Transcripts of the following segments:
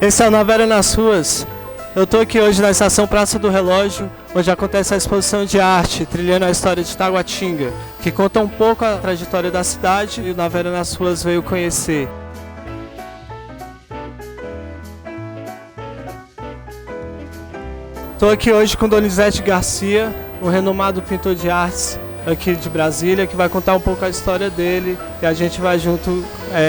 Esse é o Na Vera nas Ruas. Eu estou aqui hoje na estação Praça do Relógio, onde acontece a exposição de arte, trilhando a história de Taguatinga, que conta um pouco a trajetória da cidade e o Na Vera nas Ruas veio conhecer. Estou aqui hoje com Donizete Garcia, um renomado pintor de artes aqui de Brasília, que vai contar um pouco a história dele e a gente vai junto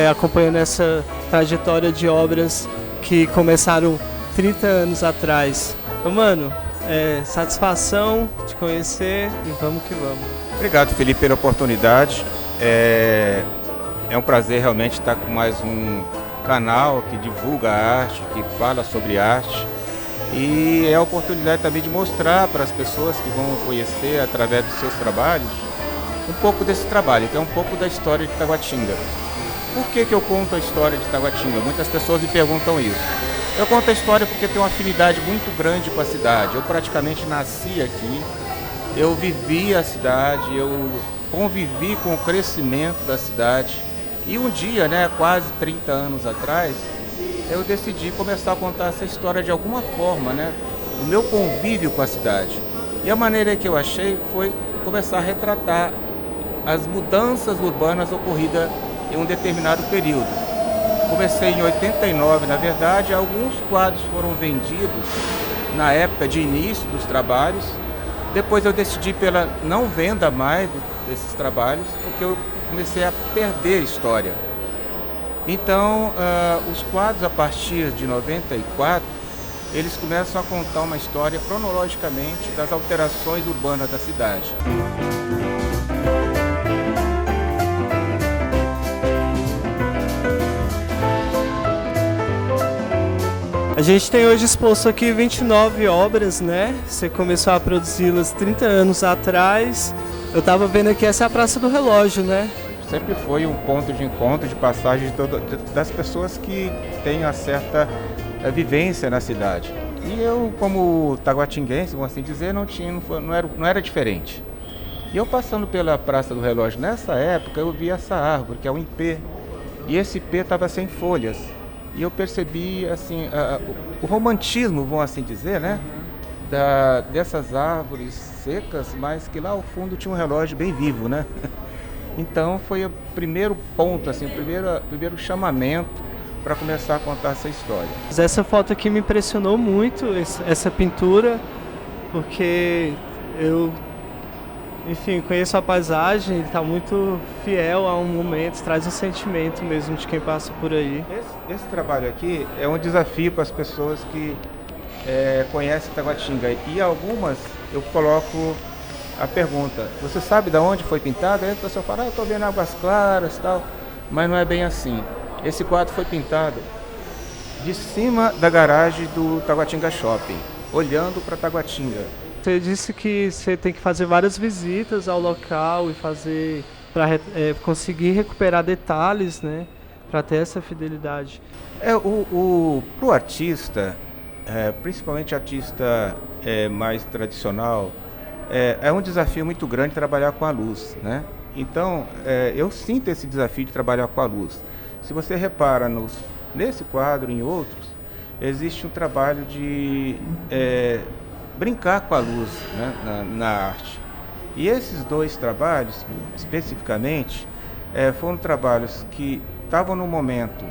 acompanhando essa trajetória de obras que começaram 30 anos atrás. Então, mano, satisfação de conhecer e vamos que vamos. Obrigado, Felipe, pela oportunidade. É um prazer realmente estar com mais um canal que divulga a arte, que fala sobre arte. E é a oportunidade também de mostrar para as pessoas que vão conhecer através dos seus trabalhos um pouco desse trabalho, que é um pouco da história de Taguatinga. Por que eu conto a história de Taguatinga? Muitas pessoas me perguntam isso. Eu conto a história porque tenho uma afinidade muito grande com a cidade. Eu praticamente nasci aqui, eu vivi a cidade, eu convivi com o crescimento da cidade. E um dia, quase 30 anos atrás, eu decidi começar a contar essa história de alguma forma, o meu convívio com a cidade. E a maneira que eu achei foi começar a retratar as mudanças urbanas ocorridas em um determinado período. Comecei em 89, na verdade, alguns quadros foram vendidos na época de início dos trabalhos. Depois eu decidi pela não venda mais desses trabalhos, porque eu comecei a perder a história. Então, os quadros, a partir de 94, eles começam a contar uma história cronologicamente das alterações urbanas da cidade. A gente tem hoje exposto aqui 29 obras, Você começou a produzi-las 30 anos atrás. Eu estava vendo aqui, essa é a Praça do Relógio, Sempre foi um ponto de encontro, de passagem das pessoas que têm uma certa vivência na cidade. E eu, como taguatinguense, vamos assim dizer, não era diferente. E eu passando pela Praça do Relógio nessa época, eu vi essa árvore, que é um ipê. E esse ipê estava sem folhas. E eu percebi assim, o romantismo, vamos assim dizer, dessas árvores secas, mas que lá ao fundo tinha um relógio bem vivo, Então foi o primeiro ponto, assim, o primeiro chamamento para começar a contar essa história. Essa foto aqui me impressionou muito, essa pintura, porque eu, conheço a paisagem, está muito fiel a um momento, traz um sentimento mesmo de quem passa por aí. Esse trabalho aqui é um desafio para as pessoas que conhecem Taguatinga, e algumas eu coloco a pergunta: você sabe de onde foi pintado? Aí a pessoa fala: eu estou vendo Águas Claras e tal, mas não é bem assim. Esse quadro foi pintado de cima da garagem do Taguatinga Shopping, olhando para Taguatinga. Você disse que você tem que fazer várias visitas ao local e fazer para conseguir recuperar detalhes, para ter essa fidelidade. Pro artista, principalmente artista mais tradicional, é um desafio muito grande trabalhar com a luz, Então, eu sinto esse desafio de trabalhar com a luz. Se você repara nesse quadro e em outros, existe um trabalho de brincar com a luz, na arte. E esses dois trabalhos, especificamente, foram trabalhos que estavam no momento,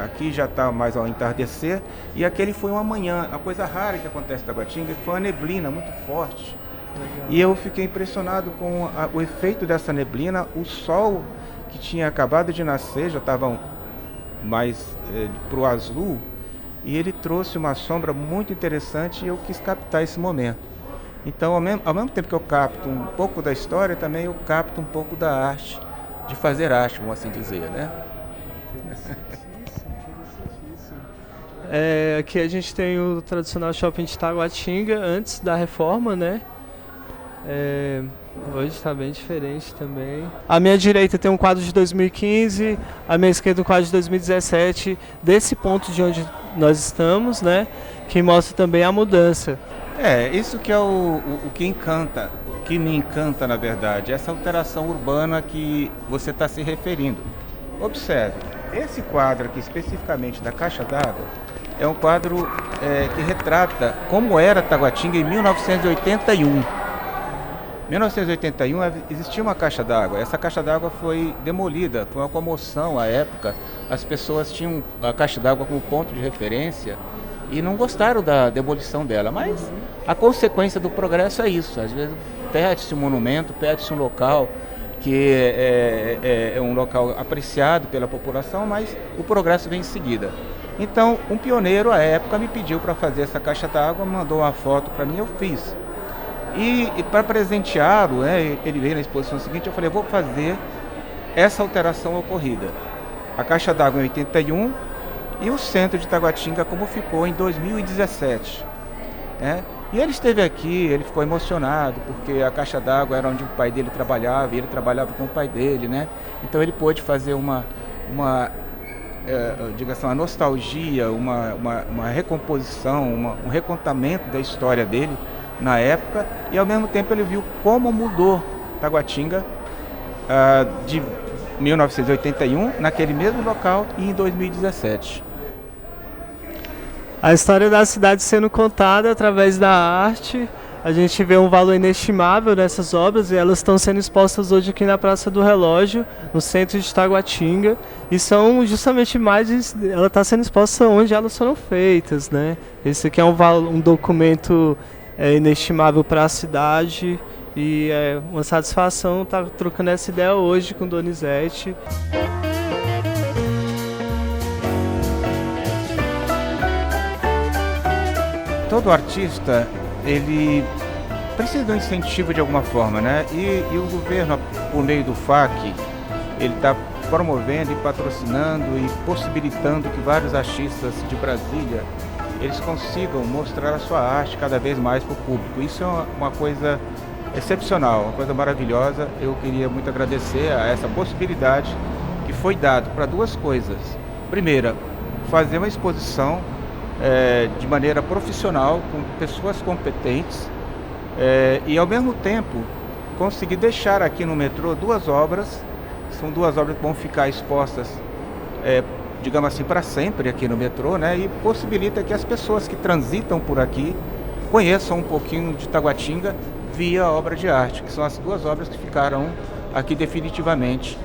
aqui já está mais ao entardecer, e aquele foi uma manhã. A coisa rara que acontece em Taguatinga foi uma neblina muito forte. E eu fiquei impressionado com o efeito dessa neblina. O sol que tinha acabado de nascer já estava mais para o azul, e ele trouxe uma sombra muito interessante, e eu quis captar esse momento. Então, ao mesmo tempo que eu capto um pouco da história, também eu capto um pouco da arte, de fazer arte, vamos assim dizer, Aqui a gente tem o tradicional shopping de Taguatinga, antes da reforma, Hoje está bem diferente também. À minha direita tem um quadro de 2015, à minha esquerda um quadro de 2017, desse ponto de onde nós estamos, que mostra também a mudança. Isso que é o que encanta, o que me encanta, na verdade, essa alteração urbana que você está se referindo. Observe, esse quadro aqui especificamente da caixa d'água, é um quadro que retrata como era Taguatinga em 1981. Em 1981 existia uma caixa d'água. Essa caixa d'água foi demolida, foi uma comoção à época. As pessoas tinham a caixa d'água como ponto de referência e não gostaram da demolição dela. Mas a consequência do progresso é isso. Às vezes perde-se um monumento, perde-se um local que é um local apreciado pela população, mas o progresso vem em seguida. Então, um pioneiro à época me pediu para fazer essa caixa d'água, mandou uma foto para mim, eu fiz. E para presenteá-lo, ele veio na exposição seguinte, eu falei, vou fazer essa alteração ocorrida. A caixa d'água em 81 e o centro de Taguatinga como ficou em 2017. E ele esteve aqui, ele ficou emocionado, porque a caixa d'água era onde o pai dele trabalhava, e ele trabalhava com o pai dele, né? Então ele pôde fazer uma nostalgia, uma recomposição, um recontamento da história dele na época, e ao mesmo tempo ele viu como mudou Taguatinga de 1981, naquele mesmo local, e em 2017. A história da cidade sendo contada através da arte, a gente vê um valor inestimável nessas obras e elas estão sendo expostas hoje aqui na Praça do Relógio, no centro de Taguatinga, e são justamente ela está sendo exposta onde elas foram feitas, né? Esse aqui é um documento inestimável para a cidade e é uma satisfação estar trocando essa ideia hoje com Donizete. Todo artista, ele precisa de um incentivo de alguma forma, né? E o governo, por meio do FAC, ele está promovendo e patrocinando e possibilitando que vários artistas de Brasília eles consigam mostrar a sua arte cada vez mais para o público. Isso é uma coisa excepcional, uma coisa maravilhosa. Eu queria muito agradecer a essa possibilidade que foi dada para duas coisas. Primeira, fazer uma exposição de maneira profissional, com pessoas competentes, e ao mesmo tempo conseguir deixar aqui no metrô duas obras. São duas obras que vão ficar expostas, digamos assim, para sempre aqui no metrô, né? E possibilita que as pessoas que transitam por aqui conheçam um pouquinho de Taguatinga via obra de arte, que são as duas obras que ficaram aqui definitivamente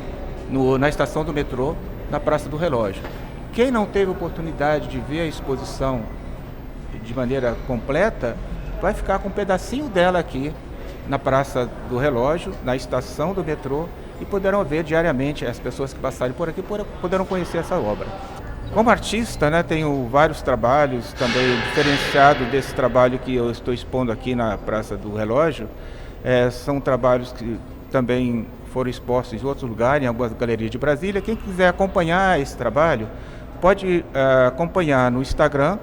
na estação do metrô, na Praça do Relógio. Quem não teve oportunidade de ver a exposição de maneira completa, vai ficar com um pedacinho dela aqui na Praça do Relógio, na estação do metrô, e poderão ver diariamente, as pessoas que passarem por aqui poderão conhecer essa obra. Como artista, né, tenho vários trabalhos também diferenciado desse trabalho que eu estou expondo aqui na Praça do Relógio. São trabalhos que também foram expostos em outros lugares, em algumas galerias de Brasília. Quem quiser acompanhar esse trabalho, pode acompanhar no Instagram,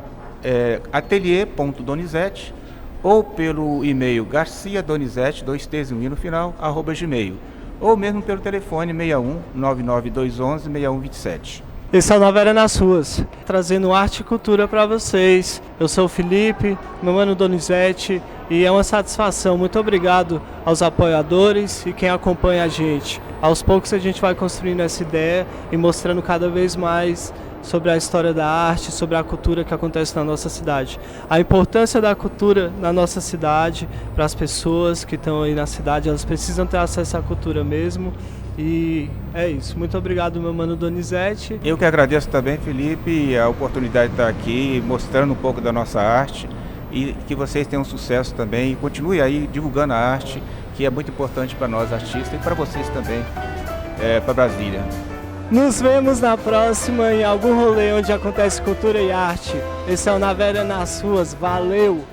atelier.donizete, ou pelo e-mail garciadonizete, 2 T's e um I no final, @gmail, ou mesmo pelo telefone 61 99211 6127. Esse é o Nova Era nas Ruas, trazendo arte e cultura para vocês. Eu sou o Felipe, meu mano Donizete, e é uma satisfação. Muito obrigado aos apoiadores e quem acompanha a gente. Aos poucos a gente vai construindo essa ideia e mostrando cada vez mais sobre a história da arte, sobre a cultura que acontece na nossa cidade. A importância da cultura na nossa cidade, para as pessoas que estão aí na cidade, elas precisam ter acesso à cultura mesmo. E é isso. Muito obrigado, meu mano Donizete. Eu que agradeço também, Felipe, a oportunidade de estar aqui mostrando um pouco da nossa arte, e que vocês tenham sucesso também e continue aí divulgando a arte, que é muito importante para nós artistas e para vocês também, para Brasília. Nos vemos na próxima em algum rolê onde acontece cultura e arte. Esse é o Nova Era nas Ruas. Valeu!